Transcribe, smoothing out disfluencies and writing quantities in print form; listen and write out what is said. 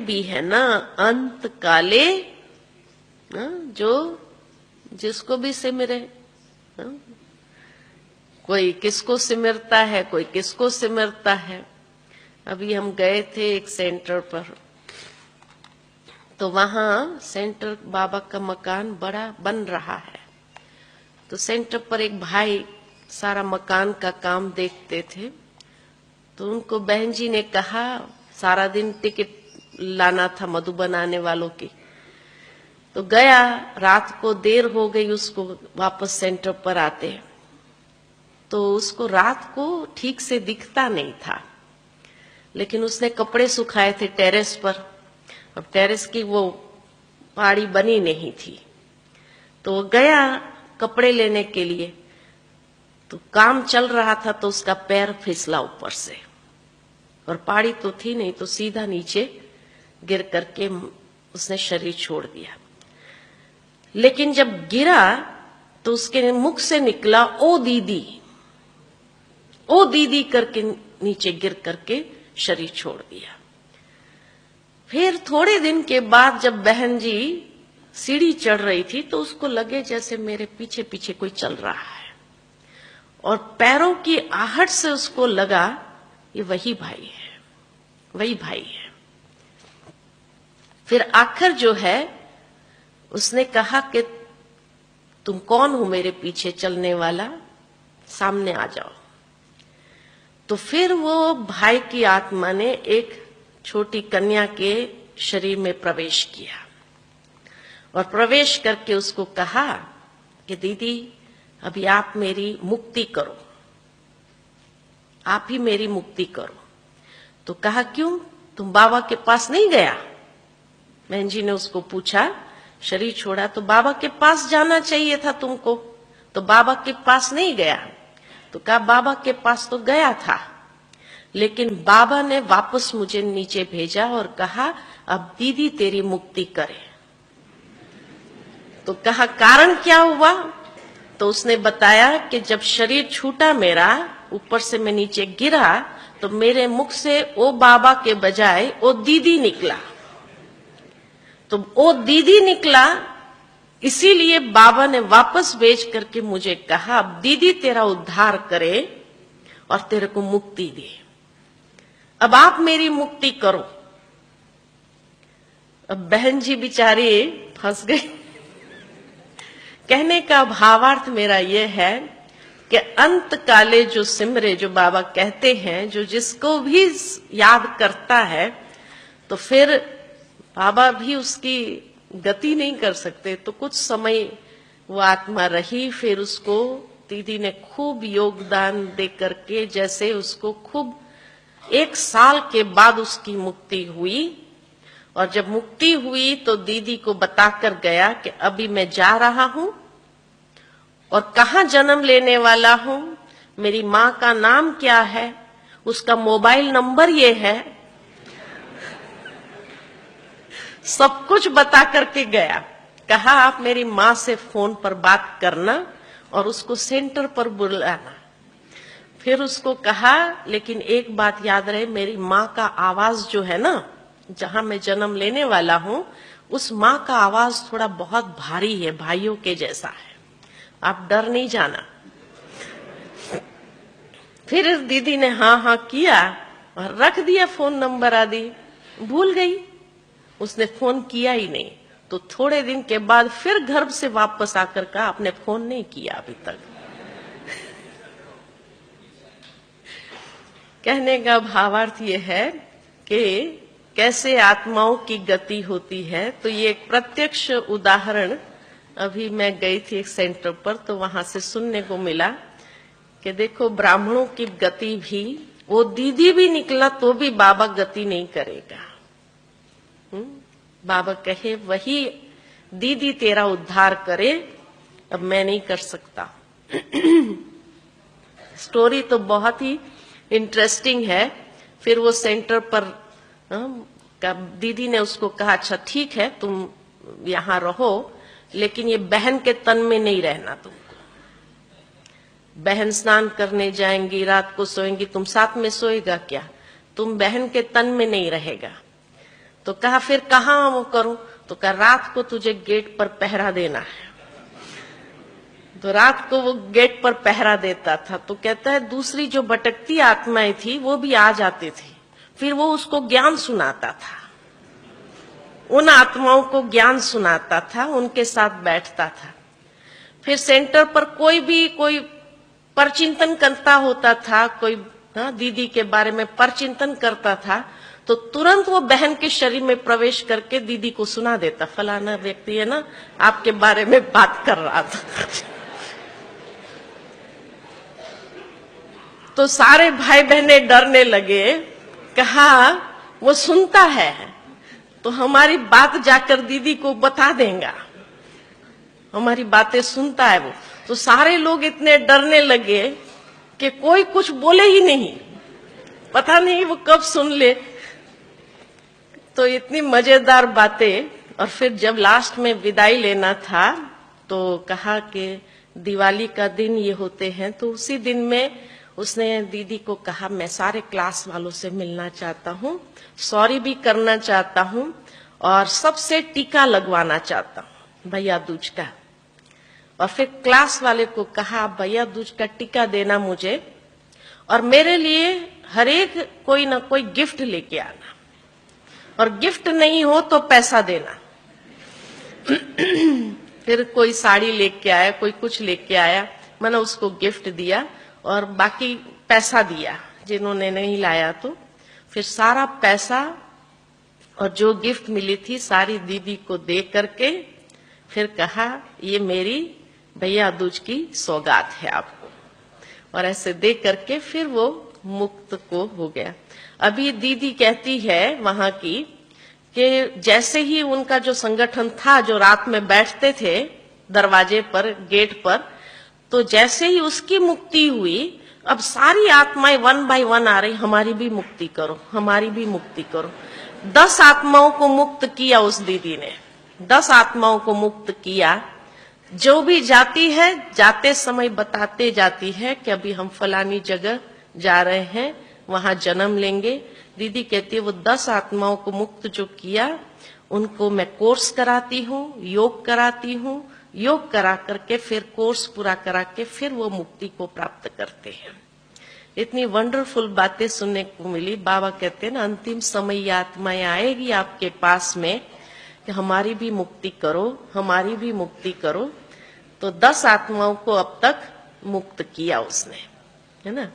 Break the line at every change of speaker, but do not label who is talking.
भी है ना अंत काले, जो जिसको भी सिमरे, कोई किसको सिमरता है, कोई किसको सिमरता है। अभी हम गए थे एक सेंटर पर, तो वहां सेंटर बाबा का मकान बड़ा बन रहा है। तो सेंटर पर एक भाई सारा मकान का काम देखते थे, तो उनको बहन जी ने कहा, सारा दिन टिकट लाना था मधु बनाने वालों की, तो गया, रात को देर हो गई उसको वापस सेंटर पर आते, तो उसको रात को ठीक से दिखता नहीं था, लेकिन उसने कपड़े सुखाए थे टेरेस पर। अब टेरेस की वो पहाड़ी बनी नहीं थी, तो वो गया कपड़े लेने के लिए, तो काम चल रहा था, तो उसका पैर फिसला ऊपर से, और पहाड़ी तो थी नहीं, तो सीधा नीचे गिर करके उसने शरीर छोड़ दिया। लेकिन जब गिरा तो उसके मुख से निकला ओ दीदी, ओ दीदी करके नीचे गिर करके शरीर छोड़ दिया। फिर थोड़े दिन के बाद जब बहन जी सीढ़ी चढ़ रही थी, तो उसको लगे जैसे मेरे पीछे पीछे कोई चल रहा है, और पैरों की आहट से उसको लगा ये वही भाई है, वही भाई है। फिर आखिर जो है उसने कहा कि तुम कौन हो मेरे पीछे चलने वाला, सामने आ जाओ। तो फिर वो भाई की आत्मा ने एक छोटी कन्या के शरीर में प्रवेश किया, और प्रवेश करके उसको कहा कि दीदी अभी आप मेरी मुक्ति करो, आप ही मेरी मुक्ति करो। तो कहा क्यों, तुम बाबा के पास नहीं गया? बहन जी ने उसको पूछा, शरीर छोड़ा तो बाबा के पास जाना चाहिए था तुमको, तो बाबा के पास नहीं गया? तो कहा बाबा के पास तो गया था, लेकिन बाबा ने वापस मुझे नीचे भेजा और कहा अब दीदी तेरी मुक्ति करे। तो कहा कारण क्या हुआ? तो उसने बताया कि जब शरीर छूटा मेरा, ऊपर से मैं नीचे गिरा, तो मेरे मुख से ओ बाबा के बजाय ओ दीदी निकला। तो ओ दीदी निकला, इसीलिए बाबा ने वापस भेज करके मुझे कहा अब दीदी तेरा उद्धार करे और तेरे को मुक्ति दे, अब आप मेरी मुक्ति करो। अब बहन जी बेचारी फंस गई। कहने का भावार्थ मेरा यह है कि अंत काले जो सिमरे, जो बाबा कहते हैं, जो जिसको भी याद करता है, तो फिर बाबा भी उसकी गति नहीं कर सकते। तो कुछ समय वो आत्मा रही, फिर उसको दीदी ने खूब योगदान दे करके, जैसे उसको खूब 1 साल के बाद उसकी मुक्ति हुई। और जब मुक्ति हुई तो दीदी को बताकर गया कि अभी मैं जा रहा हूं और कहाँ जन्म लेने वाला हूं, मेरी माँ का नाम क्या है, उसका मोबाइल नंबर ये है, सब कुछ बता करके गया। कहा आप मेरी माँ से फोन पर बात करना और उसको सेंटर पर बुलाना। फिर उसको कहा लेकिन एक बात याद रहे, मेरी माँ का आवाज जो है ना, जहां मैं जन्म लेने वाला हूं, उस माँ का आवाज थोड़ा बहुत भारी है, भाइयों के जैसा है, आप डर नहीं जाना। फिर दीदी ने हाँ हाँ किया और रख दिया फोन नंबर आदि, भूल गई, उसने फोन किया ही नहीं। तो थोड़े दिन के बाद फिर घर से वापस आकर कहा आपने फोन नहीं किया अभी तक। कहने का भावार्थ ये है कि कैसे आत्माओं की गति होती है। तो ये एक प्रत्यक्ष उदाहरण, अभी मैं गई थी एक सेंटर पर, तो वहां से सुनने को मिला कि देखो ब्राह्मणों की गति भी, वो दीदी भी निकला तो भी बाबा गति नहीं करेगा। बाबा कहे वही दीदी तेरा उद्धार करे, अब मैं नहीं कर सकता। स्टोरी तो बहुत ही इंटरेस्टिंग है। फिर वो सेंटर पर दीदी ने उसको कहा अच्छा ठीक है तुम यहाँ रहो, लेकिन ये बहन के तन में नहीं रहना तुमको। बहन स्नान करने जाएंगी, रात को सोएंगी, तुम साथ में सोएगा क्या, तुम बहन के तन में नहीं रहेगा। तो कहा फिर कहाँ वो करूं? तो कहा रात को तुझे गेट पर पहरा देना है। तो रात को वो गेट पर पहरा देता था। तो कहता है दूसरी जो भटकती आत्माएं थी वो भी आ जाती थी, फिर वो उसको ज्ञान सुनाता था, उन आत्माओं को ज्ञान सुनाता था, उनके साथ बैठता था। फिर सेंटर पर कोई परचिंतन करता होता था, कोई दीदी के बारे में परचिंतन करता था, तो तुरंत वो बहन के शरीर में प्रवेश करके दीदी को सुना देता, फलाना व्यक्ति है ना आपके बारे में बात कर रहा था। तो सारे भाई बहने डरने लगे, कहा वो सुनता है तो हमारी बात जाकर दीदी को बता देगा, हमारी बातें सुनता है वो। तो सारे लोग इतने डरने लगे कि कोई कुछ बोले ही नहीं, पता नहीं वो कब सुन ले। तो इतनी मजेदार बातें। और फिर जब लास्ट में विदाई लेना था तो कहा कि दिवाली का दिन ये होते हैं, तो उसी दिन में उसने दीदी को कहा मैं सारे क्लास वालों से मिलना चाहता हूँ, सॉरी भी करना चाहता हूँ और सबसे टीका लगवाना चाहता हूँ भैया दूज का। और फिर क्लास वाले को कहा भैया दूज का टीका देना मुझे, और मेरे लिए हर एक कोई ना कोई गिफ्ट लेके आना, और गिफ्ट नहीं हो तो पैसा देना। फिर कोई साड़ी लेके आया, कोई कुछ लेके आया, मैंने उसको गिफ्ट दिया और बाकी पैसा दिया जिन्होंने नहीं लाया। तो फिर सारा पैसा और जो गिफ्ट मिली थी सारी दीदी को दे करके फिर कहा ये मेरी भैया दूज की सौगात है आपको, और ऐसे दे करके फिर वो मुक्त को हो गया। अभी दीदी कहती है वहां की कि जैसे ही उनका जो संगठन था जो रात में बैठते थे दरवाजे पर, गेट पर, तो जैसे ही उसकी मुक्ति हुई अब सारी आत्माएं वन बाय वन आ रही, हमारी भी मुक्ति करो, हमारी भी मुक्ति करो। 10 आत्माओं को मुक्त किया उस दीदी ने, 10 आत्माओं को मुक्त किया। जो भी जाती है जाते समय बताते जाती है कि अभी हम फलानी जगह जा रहे हैं, वहां जन्म लेंगे। दीदी कहती है वो 10 आत्माओं को मुक्त जो किया उनको मैं कोर्स कराती हूँ, योग कराती हूँ, योग करा करके फिर कोर्स पूरा करा के फिर वो मुक्ति को प्राप्त करते हैं। इतनी वंडरफुल बातें सुनने को मिली। बाबा कहते हैं ना अंतिम समय ये आत्माएं आएगी आपके पास में कि हमारी भी मुक्ति करो, हमारी भी मुक्ति करो। तो 10 आत्माओं को अब तक मुक्त किया उसने, है ना।